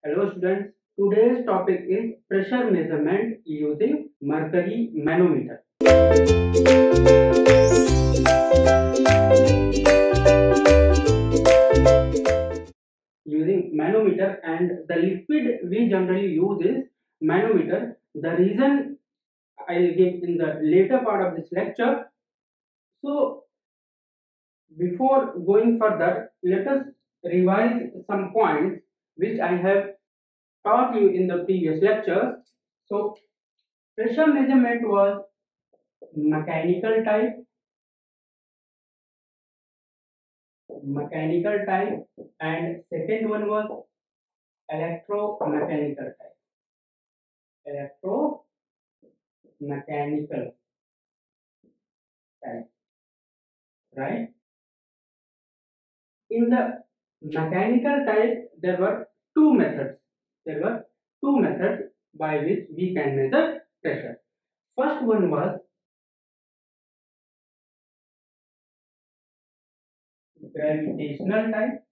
Hello students, today's topic is pressure measurement using mercury manometer. Using manometer, and the liquid we generally use is manometer. The reason I'll give in the later part of this lecture. So before going further, let us revise some points which I have taught you in the previous lectures. So pressure measurement was mechanical type, and second one was electromechanical electromechanical type, right? In the mechanical type, there were two methods by which we can measure pressure. First one was gravitational type,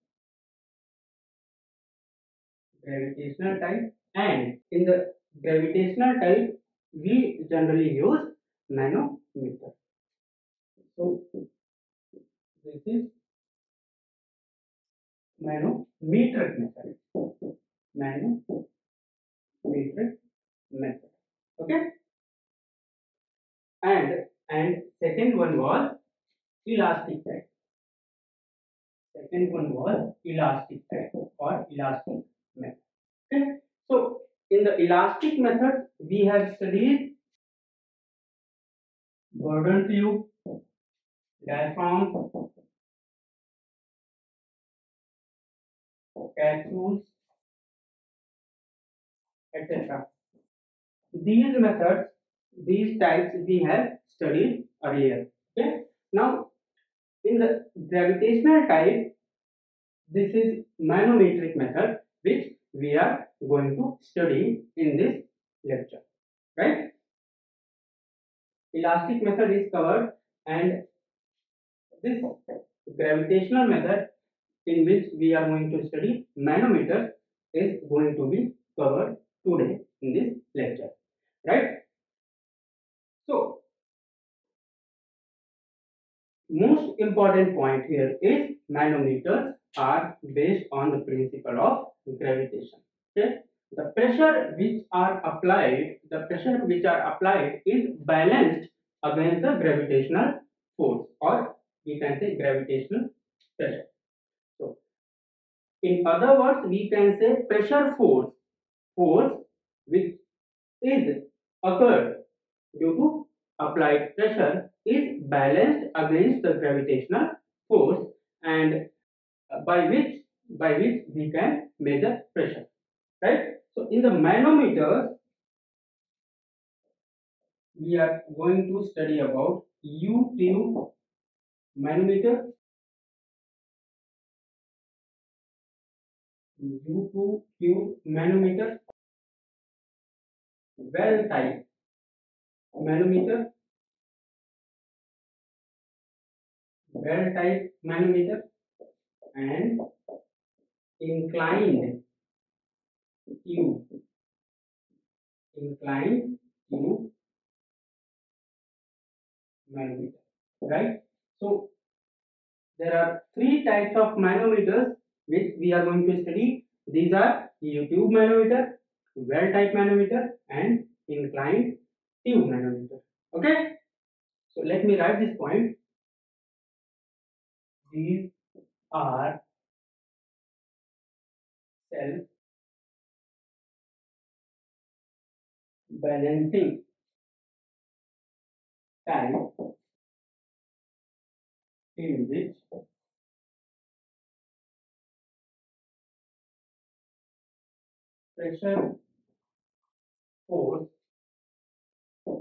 and in the gravitational type we generally use manometer. So this is manometric method. Manometric method. Okay. And second one was elastic type. Second one was elastic type or elastic method. Okay. So in the elastic method we have studied Gordon tube, diaphragms, capsules, etc. These methods, these types we have studied earlier. Okay. Now in the gravitational type, this is manometric method which we are going to study in this lecture, right? Elastic method is covered, and this gravitational method in which we are going to study manometer is going to be covered today in this lecture, right? So most important point here is manometers are based on the principle of gravitation. Okay, the pressure which are applied is balanced against the gravitational force, or we can say gravitational pressure. So in other words, we can say pressure force which is occurred due to applied pressure is balanced against the gravitational force, and by which we can measure pressure, right? So in the manometers we are going to study about U tube manometer, well type manometer, and inclined tube, inclined tube manometer, right? So there are three types of manometers which we are going to study. These are U-tube manometer, well type manometer, and inclined tube manometer. Okay, so let me write this point. These are self balancing type in which pressure force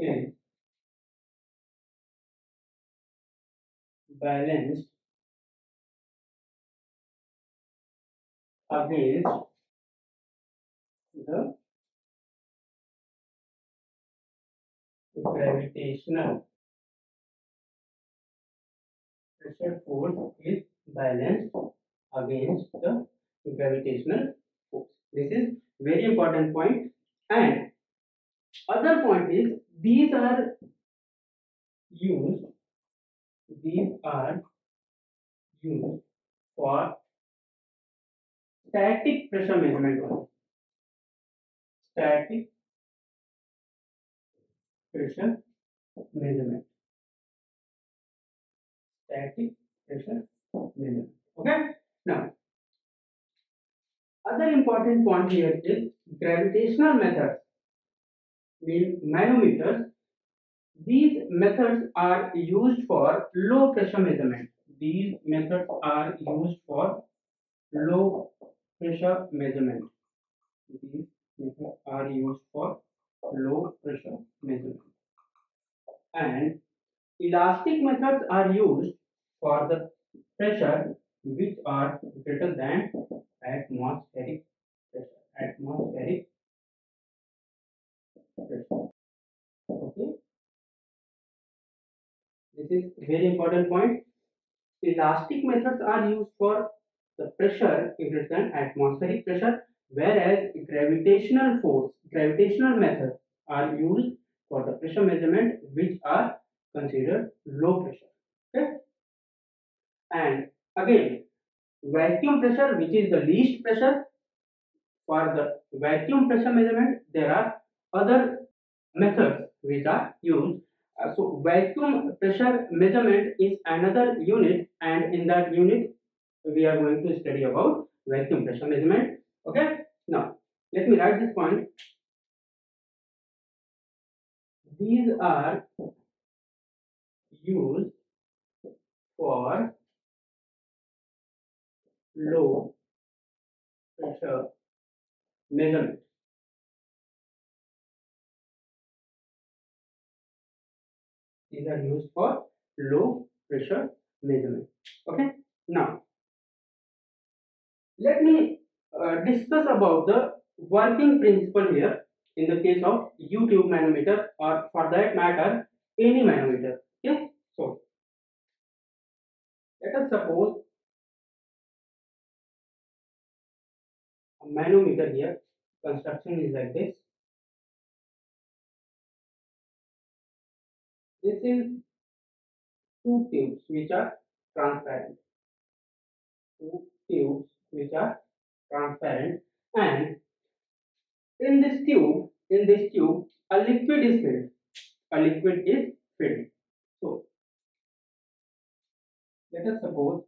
is balanced against the gravitational pressure force is balanced against the gravitational force. This is very important point. And other point is used these are used for static pressure measurement only. Static pressure measurement. Static pressure measurement. Okay. Now, other important point here is gravitational methods, mean manometers. These methods are used for low pressure measurement. These methods are used for low pressure measurement. These methods are used for low pressure measurement. And elastic methods are used for the pressure which are greater than atmospheric pressure. Atmospheric pressure. Okay, this is very important point. Elastic methods are used for the pressure greater than atmospheric pressure, whereas gravitational methods are used for the pressure measurement which are considered low pressure. Okay, and again, vacuum pressure, which is the least pressure. For the vacuum pressure measurement, there are other methods which are used. So vacuum pressure measurement is another unit, and in that unit we are going to study about vacuum pressure measurement. Okay, now let me write this point. These are used for low pressure measurement. These are used for low pressure measurement. Okay, now let me discuss about the working principle here in the case of U-tube manometer, or for that matter any manometer. Okay, so let us suppose a manometer here. Construction is like this. This is two tubes which are transparent. Two tubes which are transparent, and in this tube, a liquid is filled. A liquid is filled. So let us suppose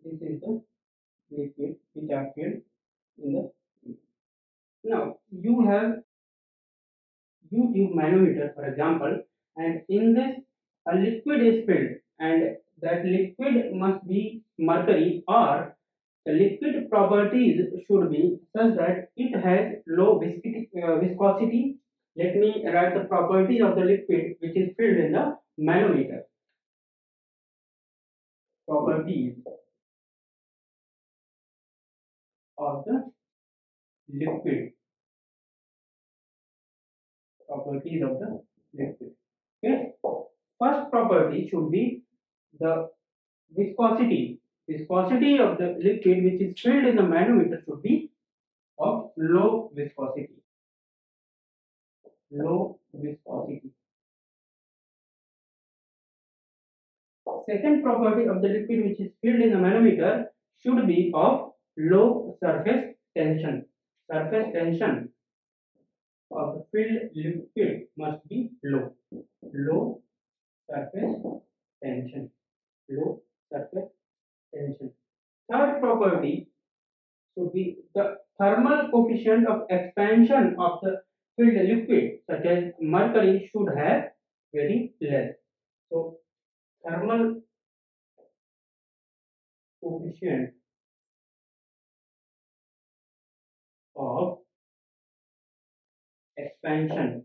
this is the liquid which are filled in the tube. Now you have U-tube manometer, for example, and in this a liquid is filled, and that liquid must be mercury, or the liquid properties should be such that it has low viscosity. Let me write the properties of the liquid which is filled in the manometer. Properties of the liquid. Properties of the liquid. Okay. First property should be the viscosity. Viscosity of the liquid which is filled in the manometer should be of low viscosity. Low viscosity. Second property of the liquid which is filled in the manometer should be of low surface tension. Surface tension of the filled liquid must be low. Low surface tension. Low surface tension. Third property should be the thermal coefficient of expansion of the filled liquid, such as mercury, should have very less. So thermal coefficient of expansion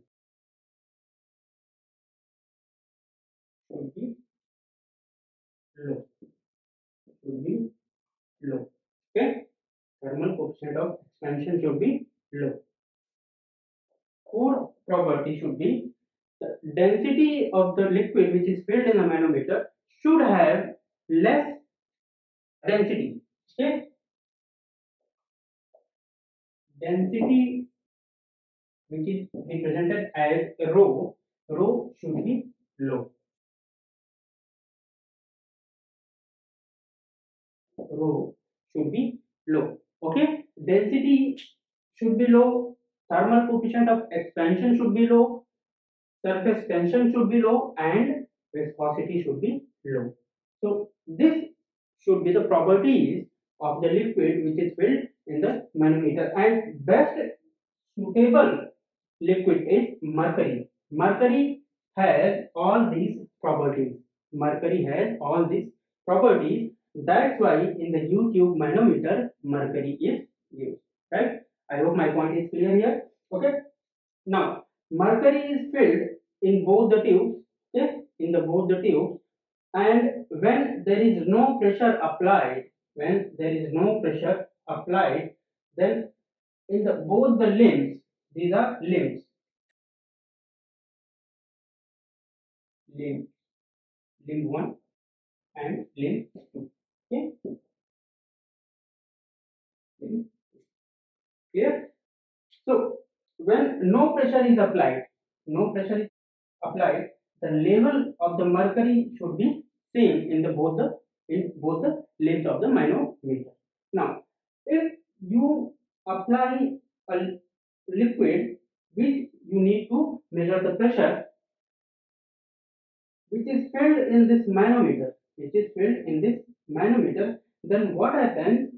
should be low. Should be low. Okay. Thermal coefficient of expansion should be low. Fourth property should be the density of the liquid which is filled in a manometer should have less density. Okay. density which is represented as rho, rho should be low. Rho should be low. Okay, density should be low, thermal coefficient of expansion should be low, surface tension should be low, and viscosity should be low. So this should be the properties of the liquid which is filled in the manometer, and best suitable liquid is mercury. Mercury has all these properties. Mercury has all these properties. That's why in the YouTube manometer, mercury is used. Right? I hope my point is clear here. Okay. Now, mercury is filled in both the tubes. Okay, in the both the tubes, and when there is no pressure applied, when there is no pressure applied, then in the both the limbs, these are limbs, limb limb 1 and limb 2. Okay, limb here. So when no pressure is applied, no pressure is applied, the level of the mercury should be same in the both the limbs of the manometer. Now, if you apply a liquid which you need to measure the pressure, which is filled in this manometer, which is filled in this manometer, then what happens?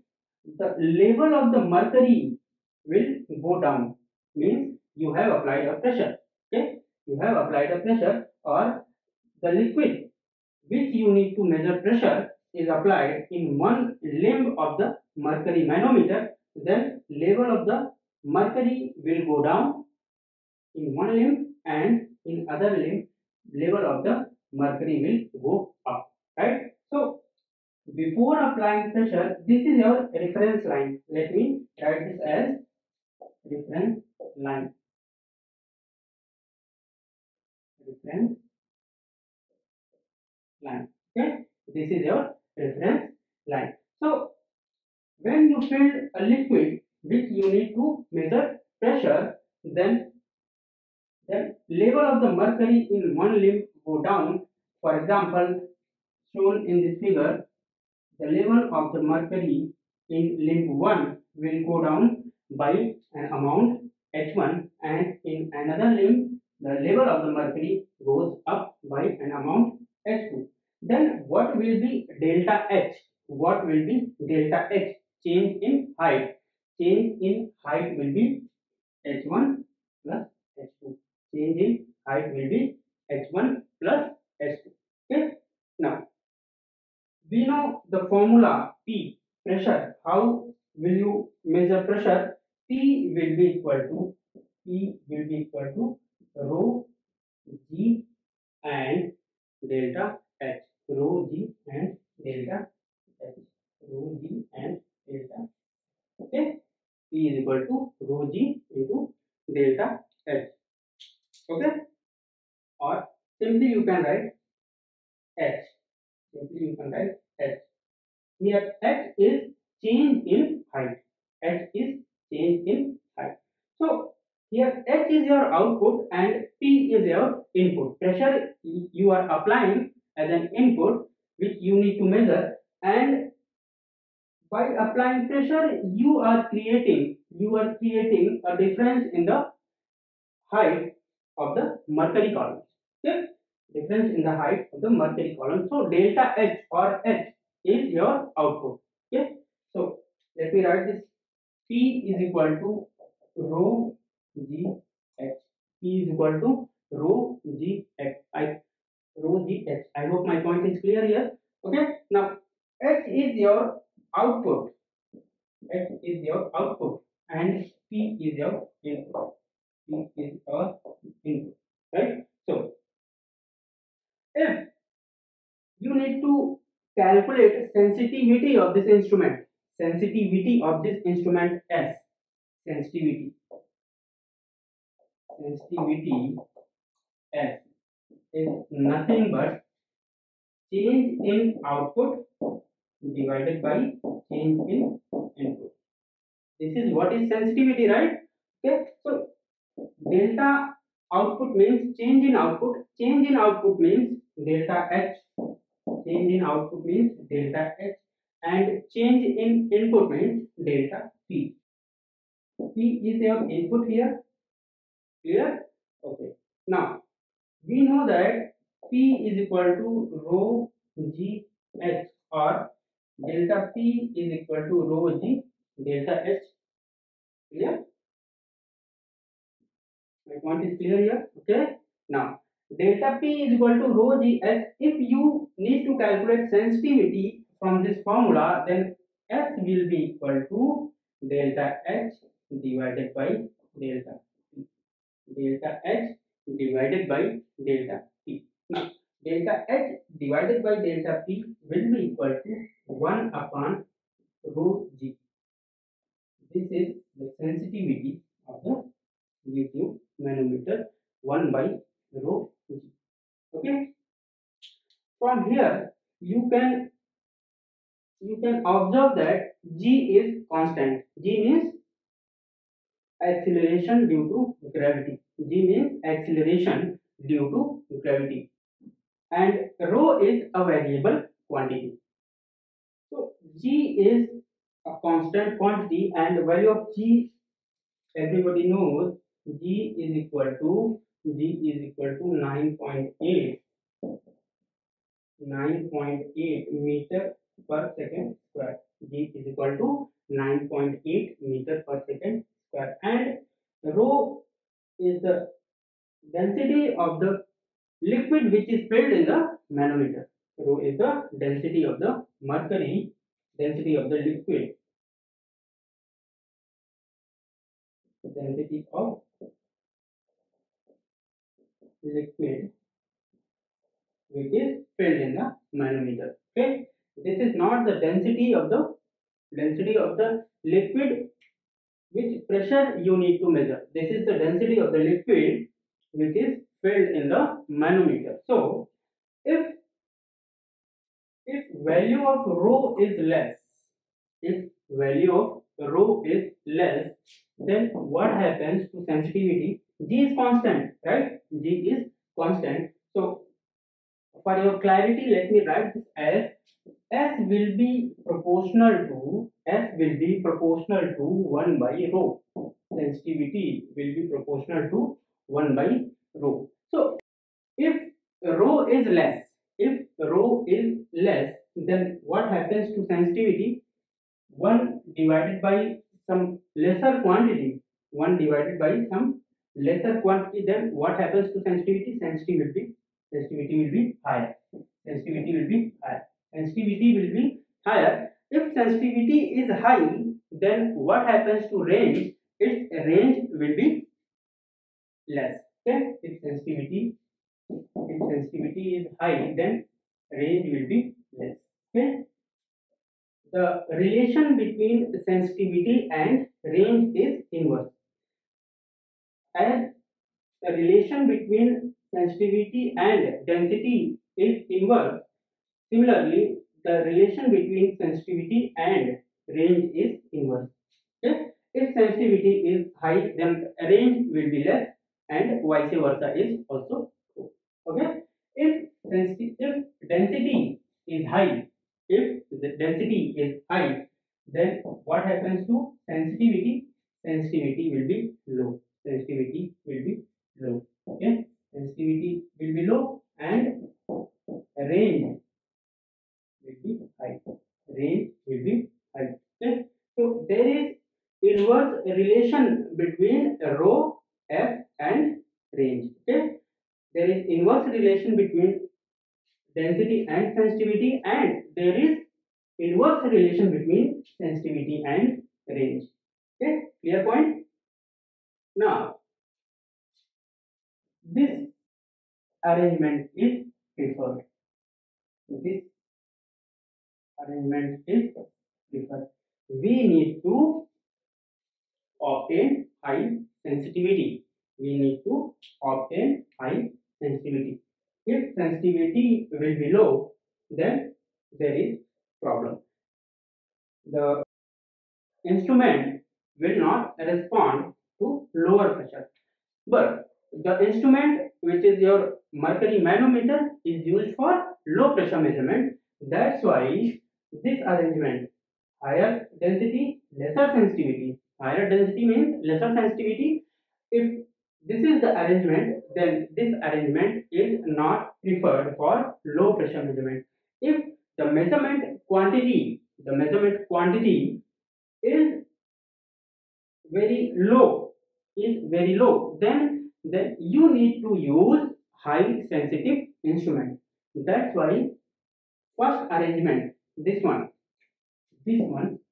The level of the mercury will go down. Means you have applied a pressure. Okay, you have applied a pressure, or the liquid which you need to measure pressure is applied in one limb of the mercury manometer, then level of the mercury will go down in one limb, and in other limb level of the mercury will go up. Right? So before applying pressure, this is your reference line. Let me write this as reference line. Reference line. Okay, this is your reference line. So when you fill a liquid which you need to measure pressure, then level of the mercury in one limb go down. For example, shown in this figure, the level of the mercury in limb 1 will go down by an amount H1, and in another limb the level of the mercury goes up by an amount H2. Then what will be delta H? What will be delta H? Change in height. Change in height will be H1 plus H2. Change in height will be H1 plus H2. Okay. Now we know the formula P, pressure. How will you measure pressure? P will be equal to rho G and delta H. Rho G and delta H. Rho G and delta. Okay. P is equal to rho G into delta H. Okay. Or simply you can write H. Simply you can write H. Here H is change in height. H is change in height. So here H is your output and P is your input. Pressure you are applying as an input which you need to measure, and by applying pressure you are creating a difference in the height of the mercury column. Okay? Difference in the height of the mercury column. So delta H or H is your output. Okay. So let me write this. P is equal to rho G H. P is equal to rho G H. Rho G H. I hope my point is clear here. Okay. Now H is your output. H is your output and P is your input. P is your input. Right. So if you need to calculate sensitivity of this instrument, sensitivity of this instrument S, sensitivity S is nothing but change in output divided by change in input. This is what is sensitivity, right? Okay, so delta output means change in output. Change in output means delta H. Change in output means delta H, and change in input means delta P. P is your input here. Clear? Okay. Now we know that P is equal to rho G H, or delta P is equal to rho G delta H. Clear? My point is clear here. Okay. Now delta P is equal to rho G H. If you need to calculate sensitivity from this formula, then S will be equal to delta H divided by delta P. Delta H divided by delta P. Now delta H divided by delta P will be equal to 1 upon rho G. This is the sensitivity of the lithium manometer, 1 by rho G. Okay. From here you can observe that G is constant. G means acceleration due to gravity. G means acceleration due to gravity, and rho is a variable quantity. So G is a constant quantity, and the value of G, everybody knows, G is equal to 9.8 meter per second square. G is equal to 9.8 meter per second square, and rho is the density of the liquid which is filled in the manometer. Rho is the density of the mercury, density of the liquid, density of liquid which is filled in the manometer. Okay, this is not the density of the liquid which pressure you need to measure. This is the density of the liquid which is filled in the manometer. So if value of rho is less, if value of rho is less, then what happens to sensitivity? G is constant, right? G is constant. So for your clarity, let me write this as S will be proportional to 1 by rho. Sensitivity will be proportional to 1 by rho. So if rho is less, then what happens to sensitivity? 1 divided by some lesser quantity, 1 divided by some lesser quantity, then what happens to sensitivity? Sensitivity will be higher. Sensitivity will be higher. Sensitivity will be higher. If sensitivity is high, then what happens to range? Its range will be less. Okay, if sensitivity is high, then range will be less. Okay, the relation between sensitivity and range is inverse. As the relation between sensitivity and density is inverse, similarly the relation between sensitivity and range is inverse. Okay? If sensitivity is high, then range will be less, and vice versa is also true. Okay? If density is high, if the density is high, then what happens to sensitivity? Sensitivity will be low. Sensitivity will be low. Okay? Sensitivity will be low, and range will be high. Range will be high. Okay? So there is inverse relation between rho f and range. Okay? There is inverse relation between density and sensitivity, and there is inverse relation between sensitivity and range. Okay, clear point? Now this arrangement is preferred. This arrangement is preferred. We need to obtain high sensitivity. We need to obtain high sensitivity. If sensitivity will be low, then there is problem. The instrument will not respond to lower pressure. But the instrument which is your mercury manometer is used for low pressure measurement. That's why this arrangement, higher density, lesser sensitivity. Higher density means lesser sensitivity. If this is the arrangement, then this arrangement is not preferred for low pressure measurement. If the measurement quantity is very low, then you need to use high sensitive instrument. That's why first arrangement, this one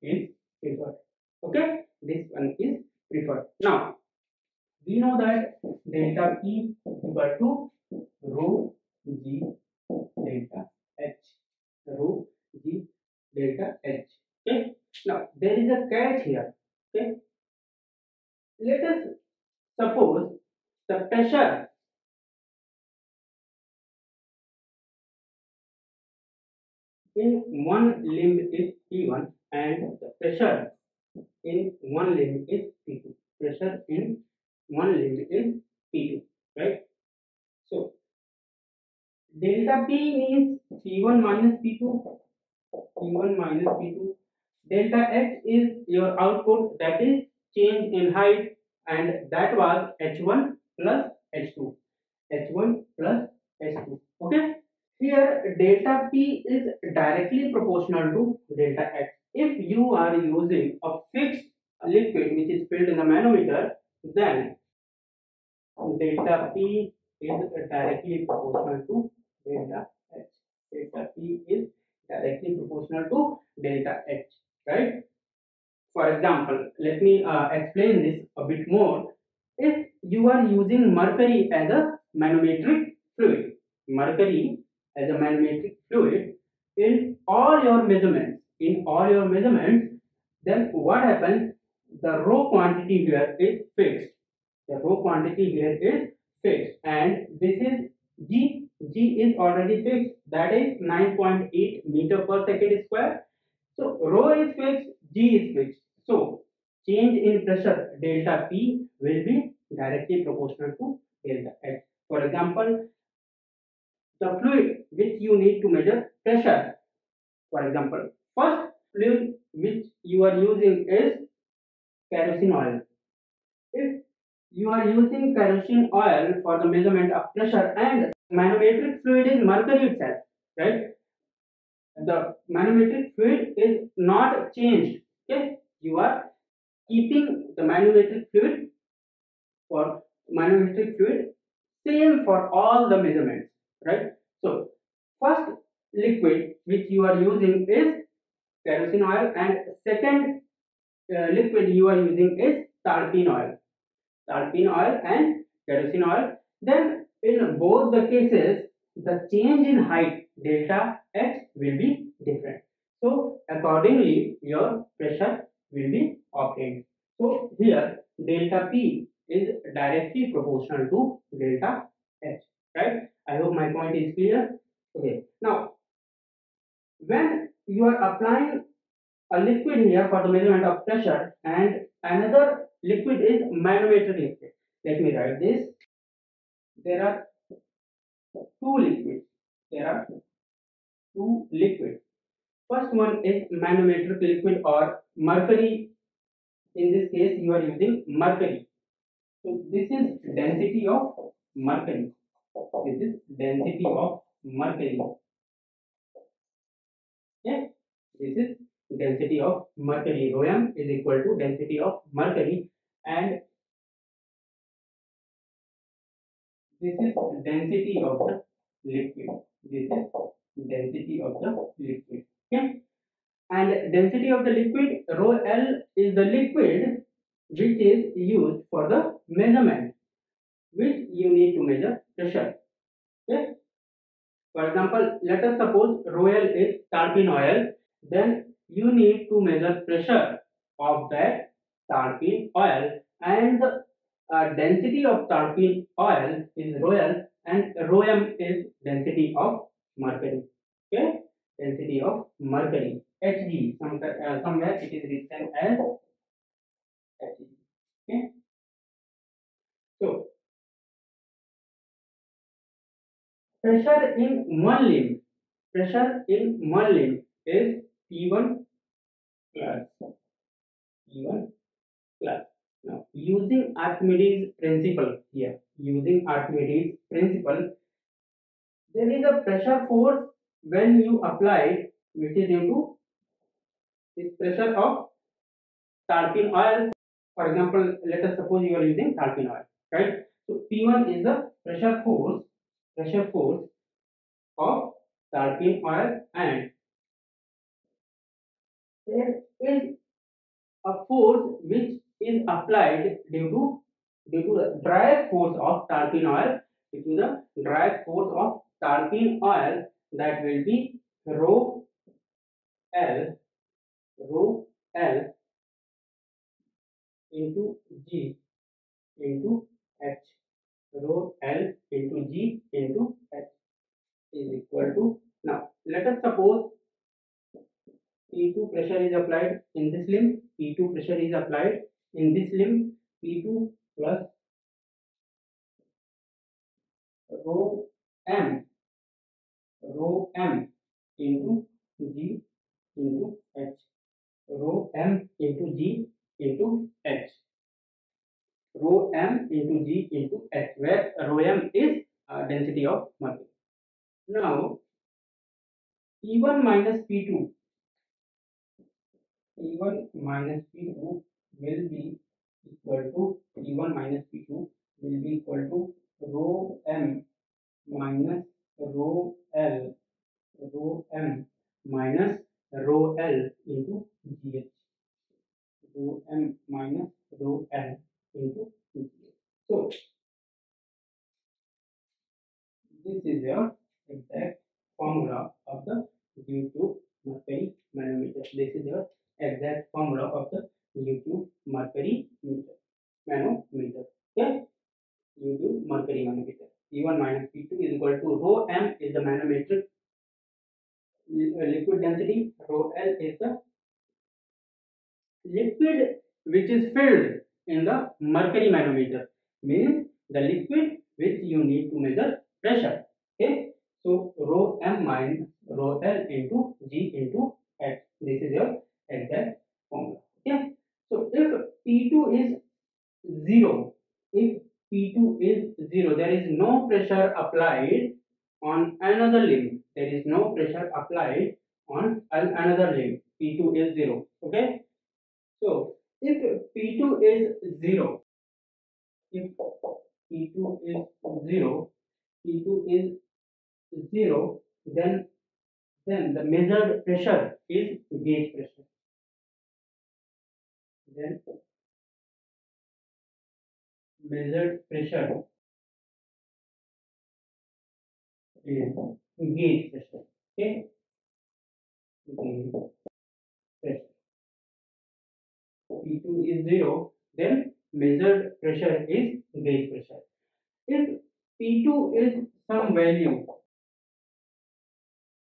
is preferred. Okay, this one is preferred. Now we know that delta P is equal to rho g delta h, rho g delta h. Okay, now there is a catch here. Okay, let us suppose the pressure in one limb is P1 and the pressure in one limb is P2. Pressure in one limb is P2, right? So delta P means P1 minus P2, P1 minus P2. Delta H is your output, that is change in height, and that was H1 plus H2. H1 plus H2. Okay. Here delta P is directly proportional to delta H. If you are using a fixed liquid which is filled in the manometer, then delta P is directly proportional to delta H. Delta P is directly proportional to delta H, right? For example, let me explain this a bit more. If you are using mercury as a manometric fluid, mercury as a manometric fluid in all your measurements, then what happens? The rho quantity here is fixed. The rho quantity here is fixed, and this is G. G is already fixed. That is 9.8 meter per second square. So rho is fixed, G is fixed. So change in pressure delta P will be directly proportional to delta H. For example, the fluid which you need to measure pressure. For example, first fluid which you are using is kerosene oil. If you are using kerosene oil for the measurement of pressure and manometric fluid is mercury itself, right? The manometric fluid is not changed. Okay, you are keeping the manometric fluid same for all the measurements, right? So first liquid which you are using is kerosene oil, and second liquid you are using is tarpene oil and kerosene oil. Then in both the cases, the change in height delta H will be different. So accordingly, your pressure will be obtained. So here delta P is directly proportional to delta H. Right? I hope my point is clear. Okay. Now, when you are applying a liquid here for the measurement of pressure and another liquid is manometer liquid. Let me write this. There are two liquids. There are two liquids. First one is manometric liquid or mercury. In this case, you are using mercury. So this is density of mercury. This is density of mercury. Okay. This is density of mercury. Rho is equal to density of mercury, and this is density of the liquid. This is density of the liquid. Okay. And density of the liquid, rho L, is the liquid which is used for the measurement, which you need to measure pressure. Okay. For example, let us suppose rho L is tarpene oil, then you need to measure pressure of that tarpene oil, and the density of tarpene oil is rho L, and rho M is density of mercury. Okay, density of mercury, Hg. Somewhere it is written as pressure in one limb, pressure in one limb is P1 plus P1 plus. Now, using Archimedes principle here, using Archimedes principle, there is a pressure force when you apply it, which is due to this pressure of tarpon oil. For example, let us suppose you are using tarpon oil, right? So P1 is the pressure force of tarpon oil, and there is a force which is applied due to the drag force of tarpon oil, due to the drag force of tarpon oil, that will be rho L, rho L into G into H, rho L into G into H is equal to, now let us suppose P2 pressure is applied in this limb, P2 pressure is applied in this limb, P2 plus rho m, rho m into G into H, rho m into G into H, rho m into G into H, where rho m is density of mercury. Now P1 minus P2, P1 minus P2 will be equal to, P1 minus P2 will be equal to rho m minus rho L, rho m minus rho L into GH, rho m minus rho L into GH. So this is your exact formula of the U2 mercury manometer. This is your exact formula of the U2 mercury manometer. Okay, U2 mercury manometer. P1 minus P2 is equal to rho m is the manometric liquid density, rho L is the liquid which is filled in the mercury manometer, means the liquid which you need to measure pressure. Okay, so rho m minus rho L into G into H. This is your exact formula. Okay, so if P2 is 0, if P2 is 0, there is no pressure applied on another limb. There is no pressure applied on another limb. P2 is 0. Okay, so if P2 is 0, if P2 is 0, P2 is 0, then the measured pressure is gauge pressure. Then measured pressure is gauge pressure. Okay, gauge pressure. P2 is 0, then measured pressure is gauge pressure. If P2 is some value,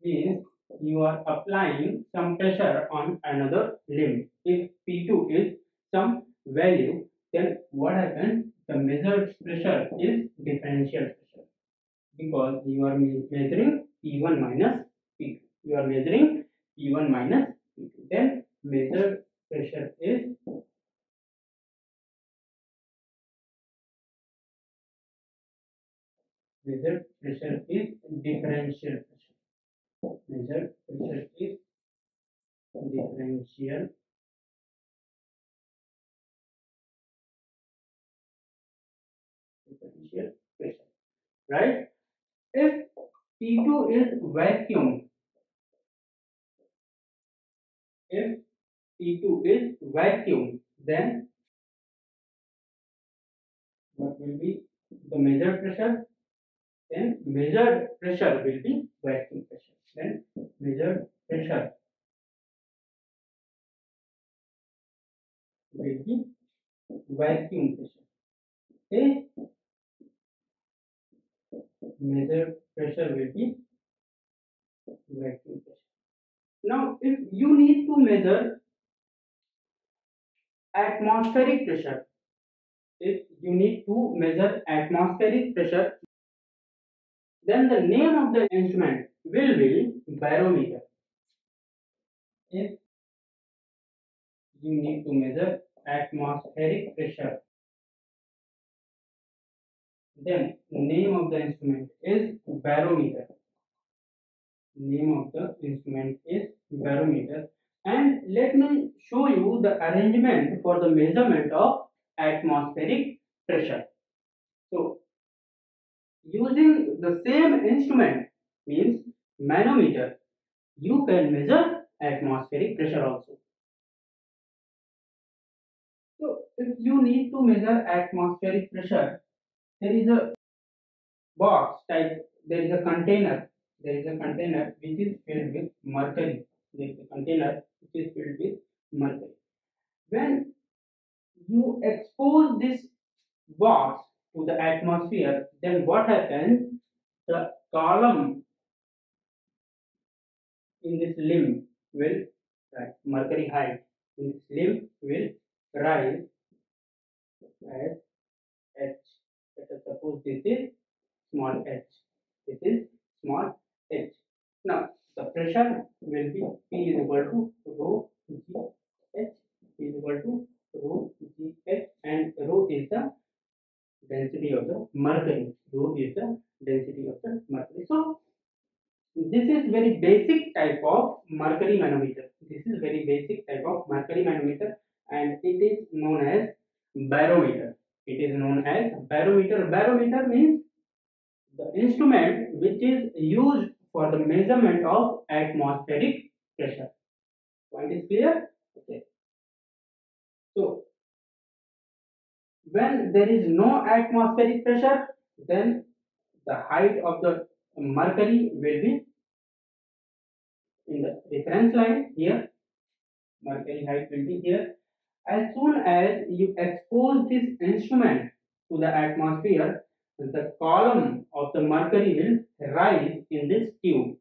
means you are applying some pressure on another limb. If P2 is some value, then what happens? The measured pressure is differential pressure, because you are measuring P1 minus P2. You are measuring P1 minus P2. Then measured pressure is differential pressure. Measured pressure is differential pressure, right? If P2 is vacuum, if P2 is vacuum, then what will be the measured pressure? Then measured pressure will be vacuum pressure. Then measured pressure will be vacuum pressure. Okay, measured pressure will be vacuum pressure. Now, if you need to measure atmospheric pressure, if you need to measure atmospheric pressure, then the name of the instrument will be barometer. If you need to measure atmospheric pressure, then name of the instrument is barometer. Name of the instrument is barometer. And let me show you the arrangement for the measurement of atmospheric pressure. So using the same instrument means manometer, you can measure atmospheric pressure also. So if you need to measure atmospheric pressure, there is a box type, there is a container, which is filled with mercury. There is a container which is filled with mercury. When you expose this box to the atmosphere, then what happens? The column in this limb will rise. Mercury height in this limb will rise as h. Let us suppose this is small h. This is small h. Now the pressure will be P is equal to rho g h. P is equal to rho g h, and rho is the density of the mercury. Rho is the density of the mercury. So this is very basic type of mercury manometer. This is very basic type of mercury manometer, and it is known as barometer. It is known as barometer. Barometer means the instrument which is used for the measurement of atmospheric pressure. Point is clear? Okay. So when there is no atmospheric pressure, then the height of the mercury will be in the reference line here. Mercury height will be here. As soon as you expose this instrument to the atmosphere, the column of the mercury will rise in this tube.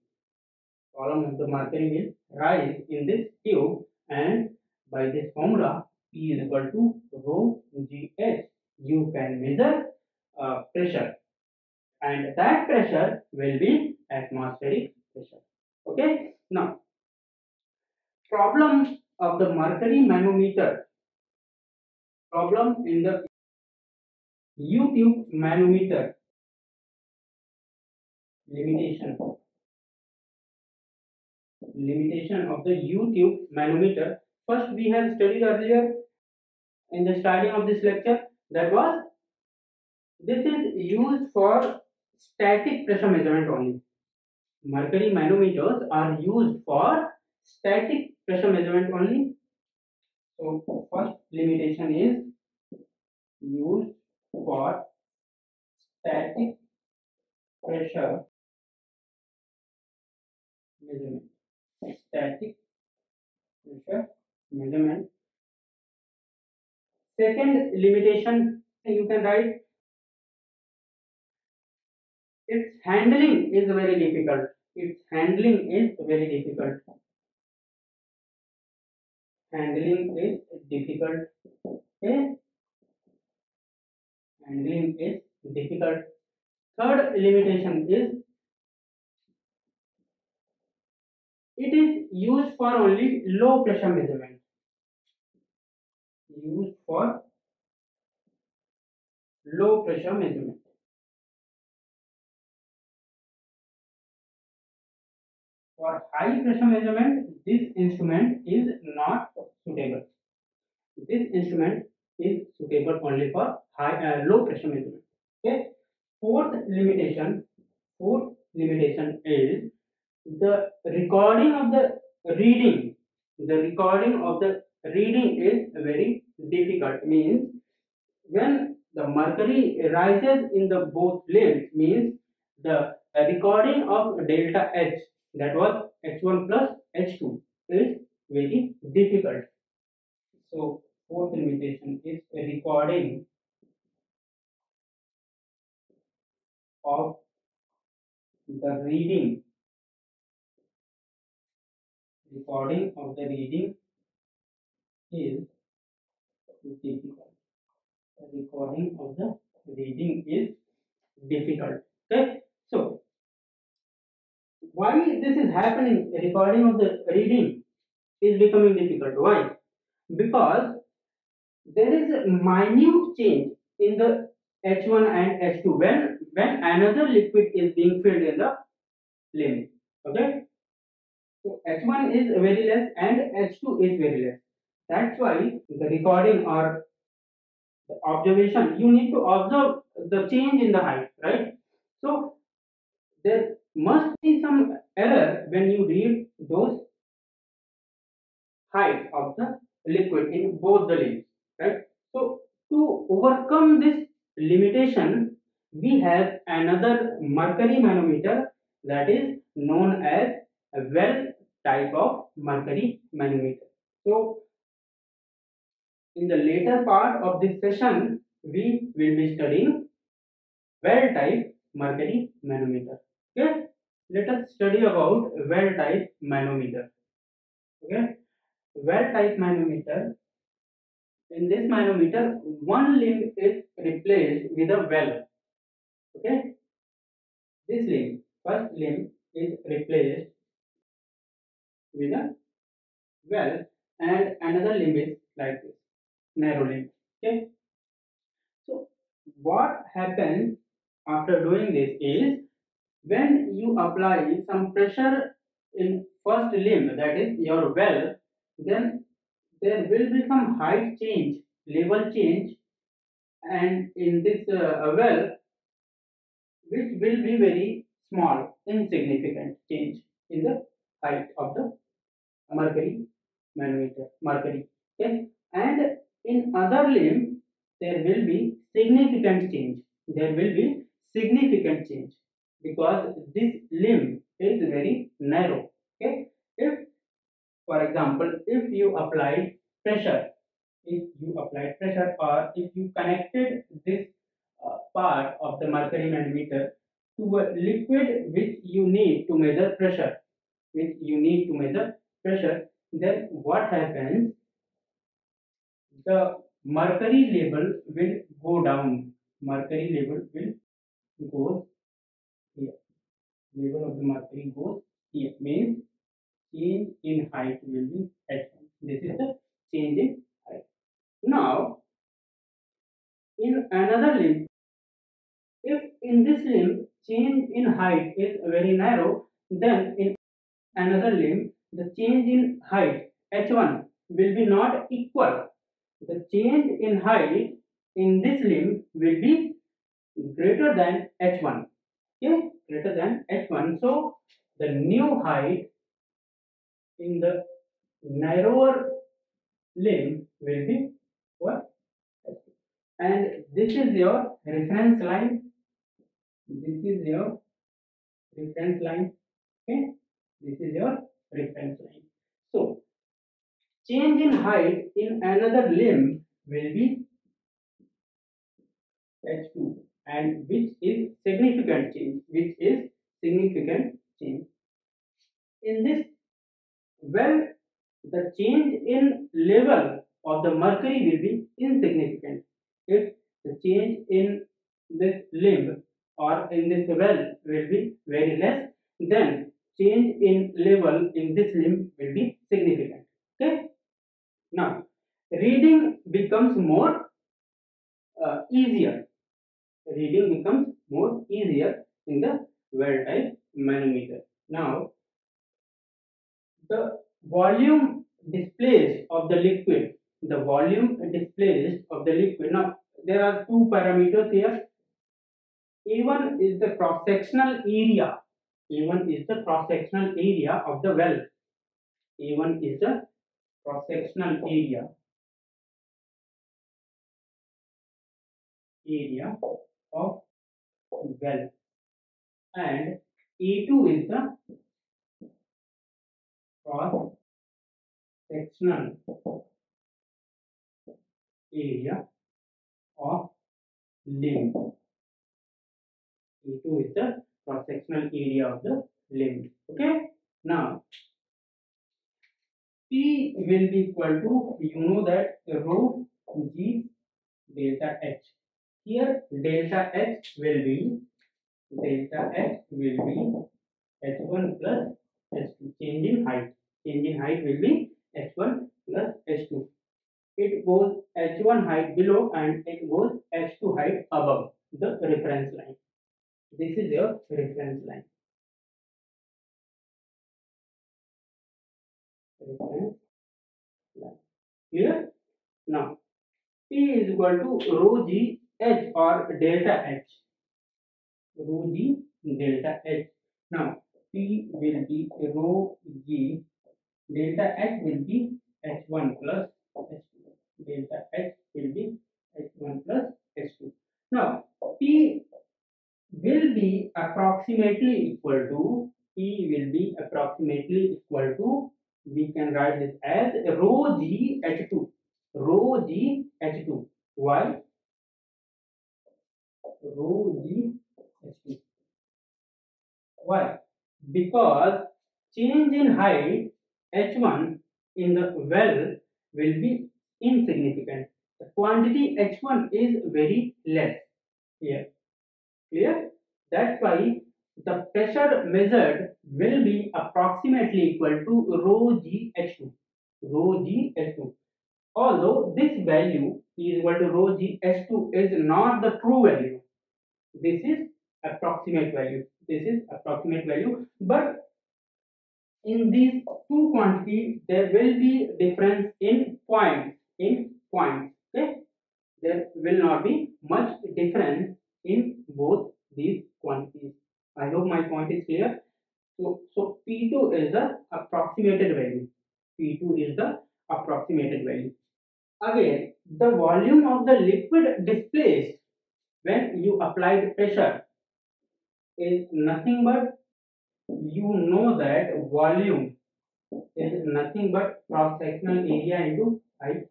Column of the mercury will rise in this tube, and by this formula P is equal to rho GH, you can measure pressure, and that pressure will be atmospheric pressure. Okay. Now, problem of the mercury manometer. Problem in the U-tube manometer. Limitation. Limitation of the U-tube manometer. First, we have studied earlier in the starting of this lecture, that was this is used for static pressure measurement only. Mercury manometers are used for static pressure measurement only. So first limitation is used for static pressure measurement. Static pressure measurement. Second limitation you can write, its handling is very difficult. Its handling is very difficult. Handling is difficult. Okay? Handling is difficult. Third limitation is it is used for only low pressure measurement. Used for low pressure measurement. For high pressure measurement, this instrument is not suitable. This instrument is suitable only for low pressure measurement. Okay. Fourth limitation. Fourth limitation is the recording of the reading. The recording of the reading is very difficult. Means when the mercury rises in the both limbs, means the recording of delta H, that was H1 plus H2, is very difficult. So fourth limitation is a recording of the reading. Recording of the reading is difficult. The recording of the reading is difficult. Okay. So why this is happening, recording of the reading is becoming difficult. Why? Because there is a minute change in the H1 and H2 when another liquid is being filled in the limb. Okay, so H1 is very less and H2 is very less. That's why the recording or the observation, you need to observe the change in the height, right? So there must be some error when you read those height of the liquid in both the limbs, right? So to overcome this limitation, we have another mercury manometer that is known as a well type of mercury manometer. So in the later part of this session, we will be studying well type mercury manometer. Okay, let us study about well type manometer. Okay, well type manometer. In this manometer, one limb is replaced with a well. Okay, this limb, first limb, is replaced with a well, and another limb is like this, narrow limb. Okay, so what happens after doing this is when you apply some pressure in first limb, that is your well, then there will be some height change, level change, and in this well, which will be very small, insignificant change in the height of the mercury manometer, mercury. Okay, and in other limb there will be significant change. There will be significant change because this limb is very narrow. Okay, if for example, if you apply pressure, or if you connected this part of the mercury manometer to a liquid which you need to measure pressure, then what happens? The mercury level will go down. Mercury level will go here. Level of the mercury goes here. Means change in height will be H1. This is the change in height. Now, in another limb, if in this limb change in height is very narrow, then in another limb the change in height H1 will be not equal. The change in height in this limb will be greater than H1. Okay, greater than H1. So the new height in the narrower limb will be what? And this is your reference line. This is your reference line. Okay, this is your reference line. So change in height in another limb will be H2, and which is significant change. In this, well, the change in level of the mercury will be insignificant. If the change in this limb or in this well will be very less, then change in level in this limb will be significant. Okay. Now, reading becomes more easier. Reading becomes more easier in the well type manometer. Now, the volume displaced of the liquid, now there are two parameters here. A1 is the cross sectional area. A1 is the cross sectional area of the well. A1 is the cross sectional area of well, and A2 is the cross sectional area of limb. A2 is the cross sectional area of the limb. Okay. Now P will be equal to, you know that, rho G delta H. Here delta H will be H1 plus H2. Change in height. Change in height will be H1 plus H2. It goes H1 height below and it goes H2 height above the reference line. This is your reference line. Reference line. Clear? Now, P is equal to rho g h or delta h. Rho g delta h. Now, P will be rho g, delta h will be h1 plus h2. Delta h will be h1 plus h2. Now, P will be approximately equal to, P will be approximately equal to, we can write this as rho g h2. Rho g h2. Why? Rho g h2. Why? Because change in height h1 in the well will be insignificant. The quantity h1 is very less here. Clear? That's why the pressure measured will be approximately equal to rho g h2. Rho g h2. Although this value is equal to rho g h2 is not the true value. This is approximate value. This is approximate value. But in these two quantities, there will be difference in points. Okay, there will not be much difference in both these quantities. I hope my point is clear. So P2 is the approximated value. P2 is the approximated value. Again, the volume of the liquid displaced when you applied pressure is nothing but, you know that volume is nothing but cross sectional area into height.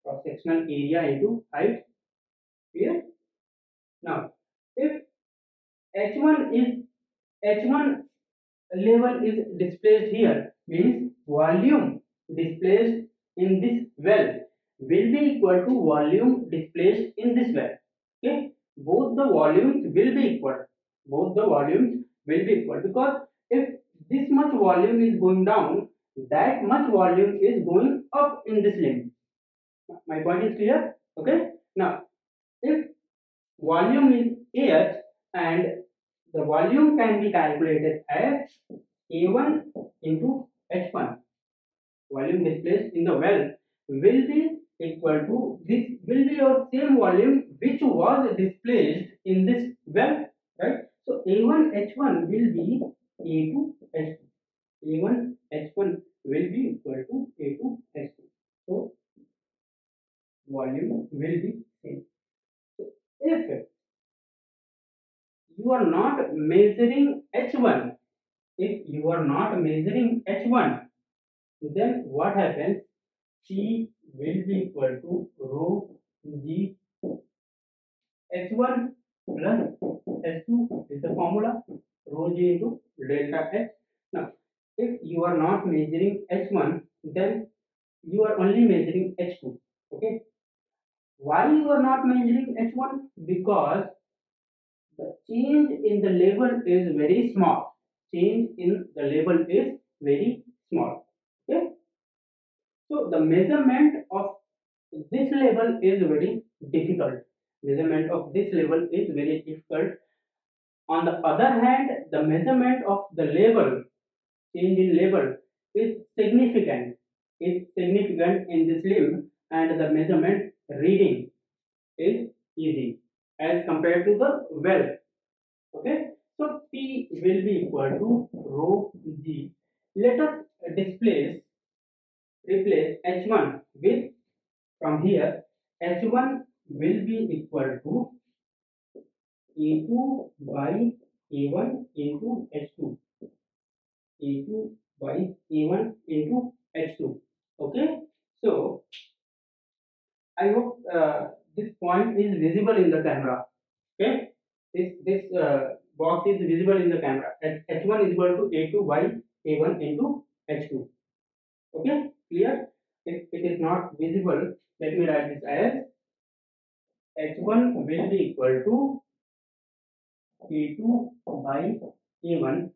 Cross sectional area into height. Clear? Now, if H1 level is displaced here, means volume displaced in this well will be equal to volume displaced in this well. Okay, both the volumes will be equal. Both the volumes will be equal, because if this much volume is going down, that much volume is going up in this limit. My point is clear. Okay, now if volume is Ah and the volume can be calculated as A1 into H1. Volume displaced in the well will be equal to, this will be your same volume which was displaced in this well, right? So A1 H1 will be A2 H2. A1 H1 will be equal to A2 H2. So volume will be same. So if you are not measuring H1, if you are not measuring H1, then what happens? P will be equal to rho g H1 plus H2 is the formula, rho g into delta H. Now, if you are not measuring H1, then you are only measuring H2. Okay. Why you are not measuring H1? Because the change in the level is very small. Change in the level is very small. Okay. So the measurement of this level is very difficult. Measurement of this level is very difficult. On the other hand, the measurement of the level, change in level, is significant. Is significant in this limb, and the measurement reading is easy as compared to the well. Okay, so P will be equal to rho g. Let us replace H1 with, from here H1 will be equal to A2 by A1 into H2. A2 by A1 into H2. Okay, so I hope this point is visible in the camera. Okay, this box is visible in the camera. H1 is equal to A2 by A1 into H2. Okay, clear? If it is not visible, let me write this as H1 will be equal to A2 by A1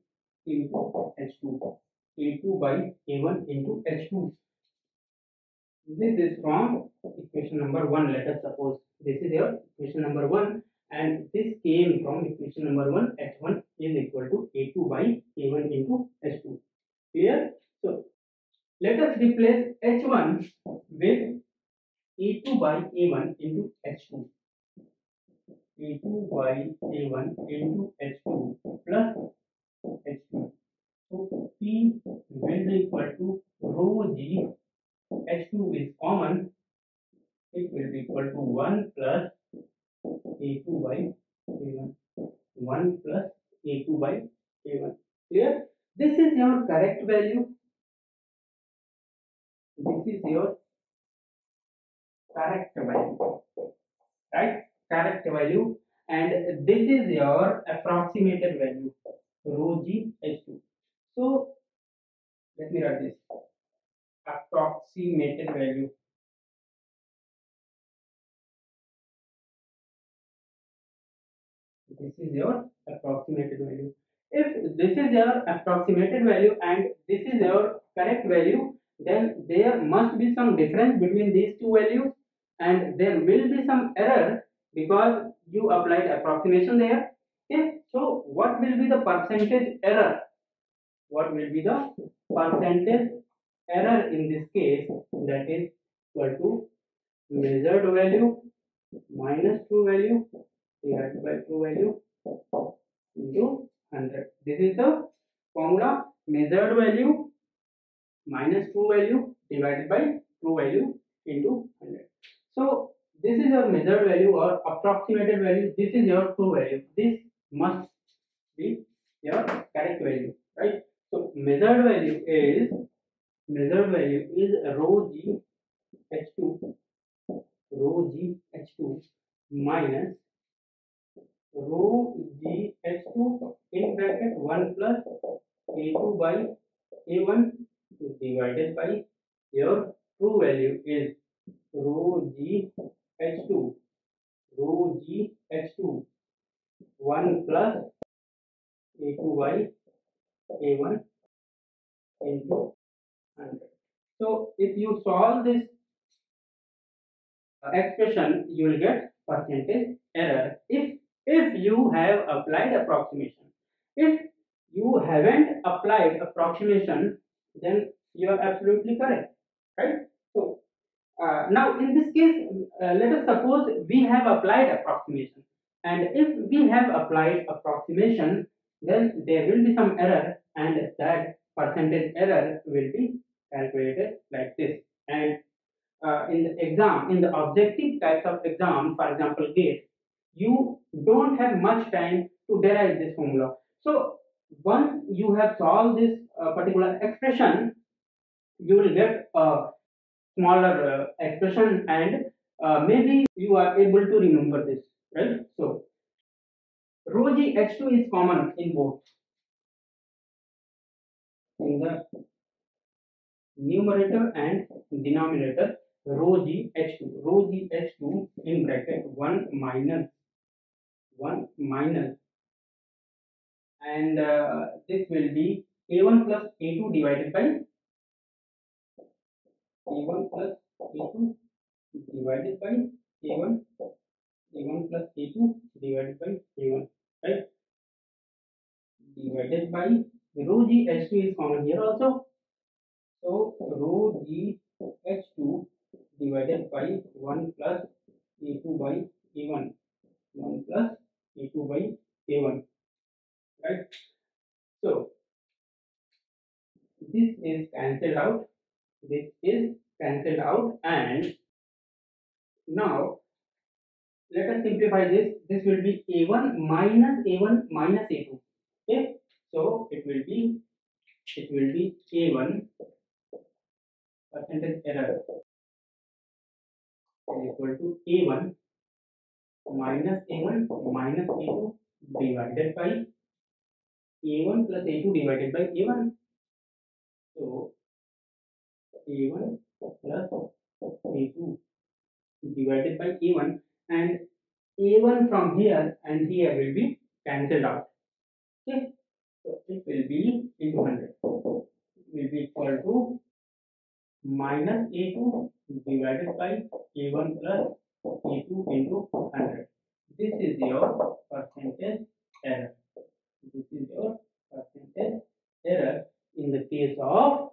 into H2. A2 by A1 into H2. This is from equation number 1. Let us suppose this is your equation number 1 and this came from equation number 1. H1 is equal to A2 by A1 into H2. Clear? So let us replace H1 with A2 by A1 into H2. A2 by A1 into H2 plus H2. So P will be equal to rho G. H2 is common. It will be equal to 1 plus A2 by A1. 1 plus A2 by A1. Clear? This is your correct value. This is your correct value. Right? Correct value. And this is your approximated value. Rho G H2. So let me write this. Approximated value. This is your approximated value. If this is your approximated value and this is your correct value, then there must be some difference between these two values and there will be some error because you applied approximation there. Okay, so what will be the percentage error? What will be the percentage error in this case? That is equal to measured value minus true value divided by true value into 100. This is the formula. Measured value minus true value divided by true value into 100. So this is your measured value or approximated value. This is your true value. This must be your correct value, right? So measured value is rho G H2 rho G H2 minus rho G H2 in bracket 1 plus A2 by A1 divided by your true value is rho G H2 rho G H2 1 plus A2 by A1 into 100. So if you solve this expression, you will get percentage error if you have applied approximation. If you haven't applied approximation, then you are absolutely correct, right? So now in this case, let us suppose we have applied approximation, and if we have applied approximation, then there will be some error and that percentage error will be calculated like this. And in the exam, in the objective types of exam, for example GATE, you don't have much time to derive this formula. So once you have solved this particular expression, you will get a smaller expression and maybe you are able to remember this, right? So rho G H2 is common in both, in the numerator and denominator. Rho G H2 in bracket 1 minus and this will be A1 plus A2 divided by A1 plus A2 divided by A1 A1 plus A2 divided by A1, right? Divided by rho G H2 is common here also. So rho G H2 divided by 1 plus A2 by A1, 1 plus A2 by A1, right? So this is cancelled out. This is cancelled out, and now let us simplify this. This will be A1 minus A2. Okay, so it will be A1 percentage error is equal to A1 minus A2 divided by A1 plus A2 divided by A1. So A1 plus A2 divided by A1, and A1 from here and here will be cancelled out. Okay. So it will be into 100 will be equal to minus A2 divided by A1 plus A2 into 100. This is your percentage error. This is your percentage error in the case of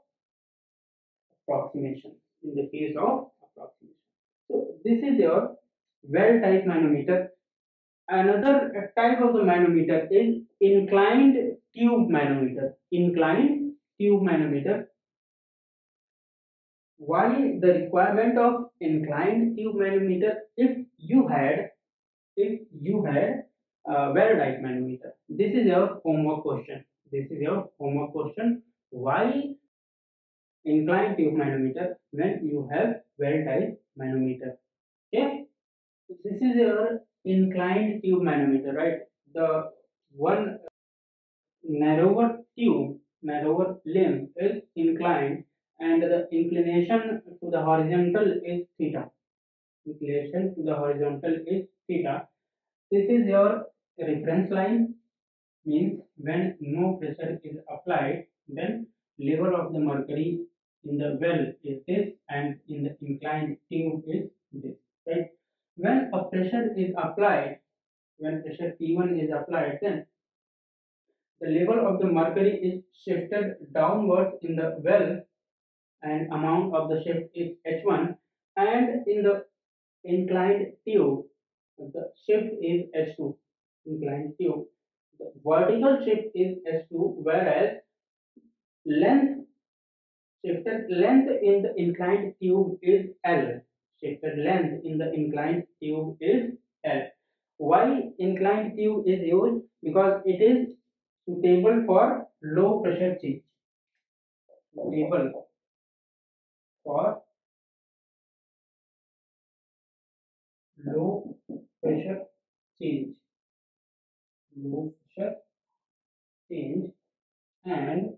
approximation. In the case of approximation. So this is your well type manometer. Another type of the manometer is inclined tube manometer. Inclined tube manometer. Why the requirement of inclined tube manometer? If you had well type manometer. This is your homework question. This is your homework question. Why inclined tube manometer when you have well type manometer? Okay. This is your inclined tube manometer, right? The one narrower limb is inclined, and the inclination to the horizontal is theta. Inclination to the horizontal is theta. This is your reference line, means when no pressure is applied, then level of the mercury in the well is this, and in the inclined tube is this, right? When a pressure is applied, when pressure P1 is applied, then the level of the mercury is shifted downwards in the well, and amount of the shift is H1, and in the inclined tube the shift is H2. Inclined tube, the vertical shift is H2, whereas length shifted length in the inclined tube is L. Shifted length in the inclined tube is L. Why inclined tube is used? Because it is suitable for low pressure change. Suitable for low pressure change. Low pressure change. And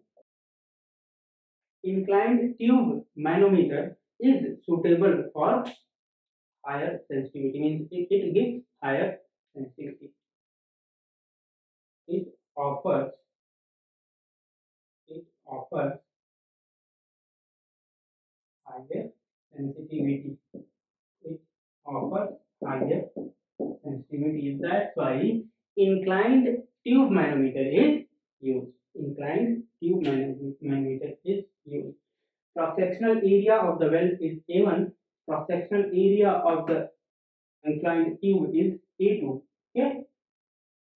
inclined tube manometer is suitable for higher sensitivity, means it gives higher sensitivity. It offers it offers higher sensitivity. It offers higher sensitivity. That's why inclined tube manometer is used. Inclined tube manometer is used. Cross-sectional area of the well is A1. Cross-sectional area of the inclined tube is A2. Okay,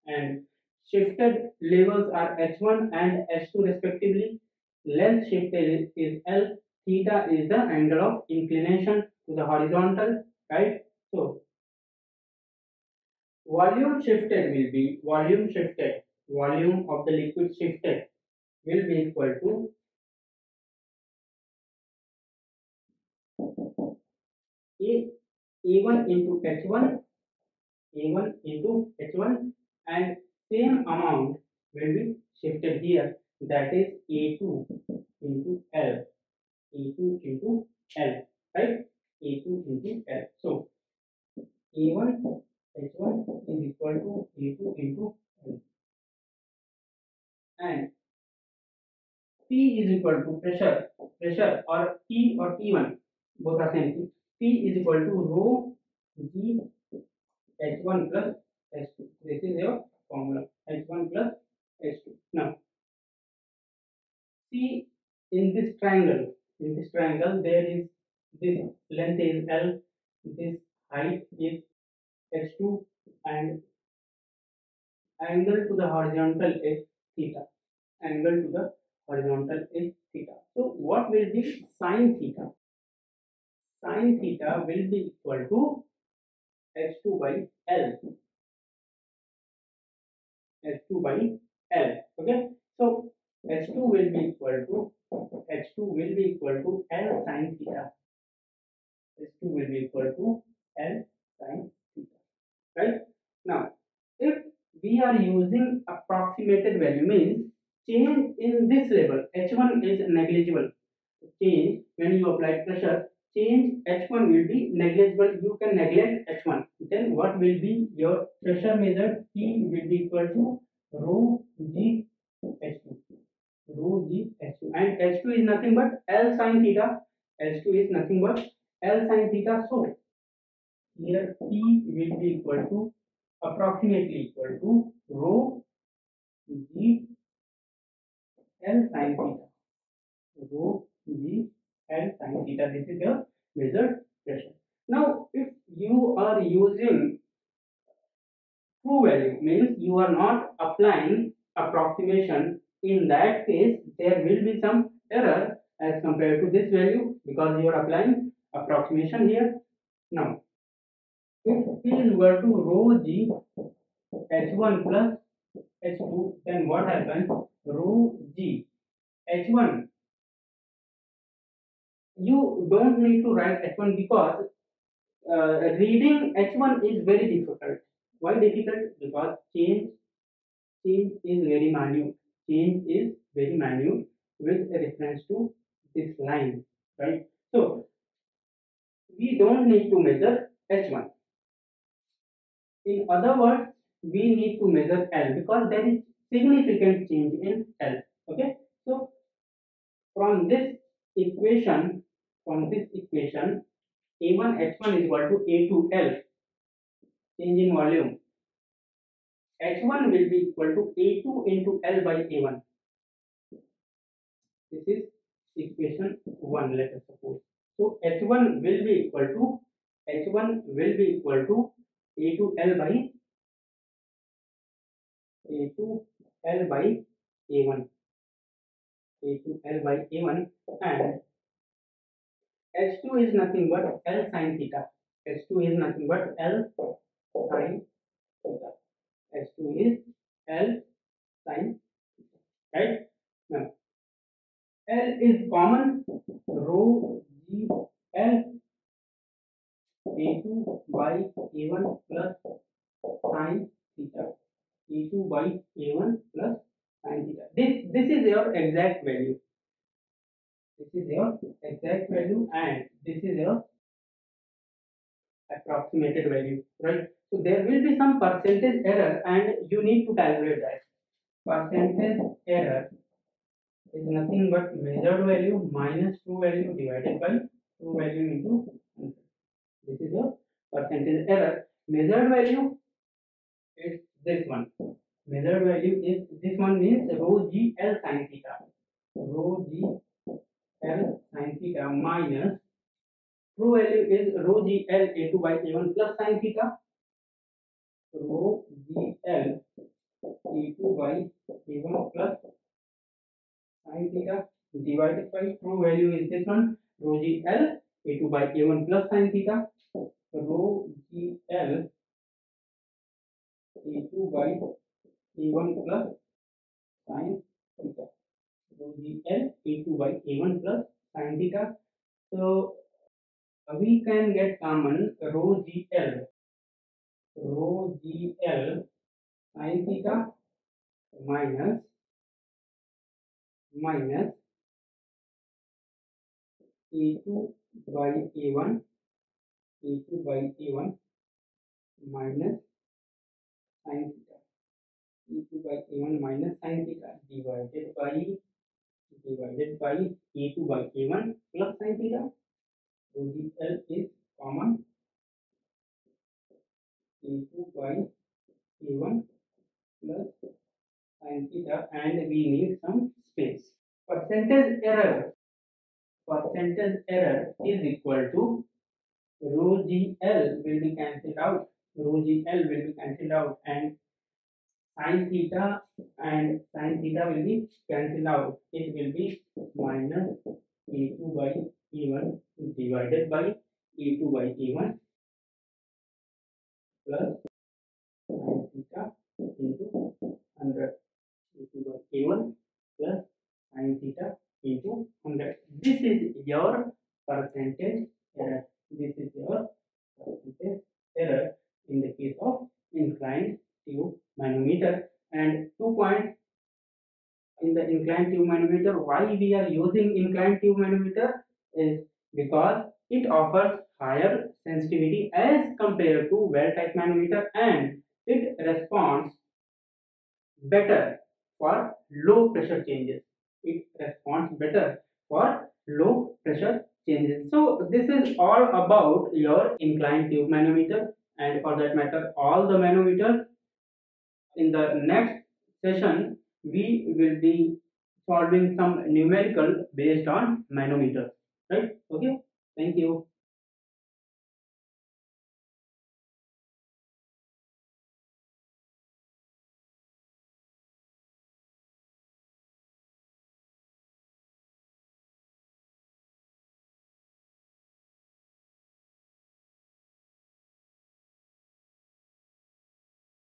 and shifted levels are H1 and H2 respectively. Length shifted is L. Theta is the angle of inclination to the horizontal, right? So volume of the liquid shifted will be equal to A A1 into H1, A1 into H1, and same amount will be shifted here, that is A2 into L. A2 into L, right? A2 into L. So A1 H1 is equal to A2 into L, and P is equal to pressure or P or T1, both are same thing. P is equal to rho G H1 plus H2. This is your formula, H1 plus H2. Now see, in this triangle there is this length is L, this height is H2, and angle to the horizontal is theta. Angle to the horizontal is theta. So what will be sine theta? Sine theta will be equal to H2 by L. H2 by L. Okay. So H2 will be equal to L sine theta. H2 will be equal to L sine theta. Right? Now, if we are using approximated value, means change in this level H1 is negligible. Change when you apply pressure, change H1 will be negligible. You can neglect H1. Then what will be your pressure measured? P will be equal to rho G H2, rho G H2, and H2 is nothing but L sin theta. H2 is nothing but L sin theta. So here P will be equal to approximately equal to rho G L sin theta. Rho G L sin theta. This is your measured pressure. Now, if you are using true value, means you are not applying approximation, in that case there will be some error as compared to this value because you are applying approximation here. Now, if P is equal to rho G H1 plus H2, then what happens? Rho G H1, you don't need to write H1 because reading H1 is very difficult. Why difficult? Because change is very minute. Change is very minute with reference to this line, right? So we don't need to measure H1. In other words, we need to measure L because there is significant change in L. Okay, so from this equation, A1 H1 is equal to A2L, change in volume. H1 will be equal to A2 into L by A1. This is equation 1, let us suppose. So H1 will be equal to A2L by A1. A2L by A1, and H2 is nothing but L sin theta. H2 is nothing but L sin theta. H2 is L sin theta. Right? Now L is common, rho G L A2 by A1 plus sin theta. A2 by A1 plus sin theta. This is your exact value. This is your exact value, and this is your approximated value, right? So there will be some percentage error, and you need to calculate that. Percentage error is nothing but measured value minus true value divided by true value into 100. This is your percentage error. Measured value is this one. Measured value is this one, means rho G L sin theta. Rho G L sin theta minus true value is rho G L A2 by A1 plus sin theta. Rho G L A2 by A1 plus sin theta divided by true value is this one, rho G L A2 by A1 plus sin theta. Rho G L A2 by A1 plus sin theta. Rho G L A2 by A1 plus sin theta. So we can get common rho G L sin theta minus A2 by A1 minus sin theta. A2 by A1 minus sin theta divided by A2 by A1 plus sin theta. Rho G L is common, A2 by A1 plus sin theta, and we need some space. Percentage error is equal to rho GL will be cancelled out. And sin theta will be cancelled out. It will be minus A2 by A1 divided by A2 by A1 plus sin theta into 100. A2 by A1 plus sin theta into 100. This is your percentage error. In the case of inclined tube manometer. And 2 points in the inclined tube manometer. Why we are using inclined tube manometer is because it offers higher sensitivity as compared to well type manometer, and it responds better for low pressure changes. It responds better for low pressure changes. So this is all about your inclined tube manometer, and for that matter all the manometers. In the next session we will be solving some numerical based on manometers, right? Okay, thank you.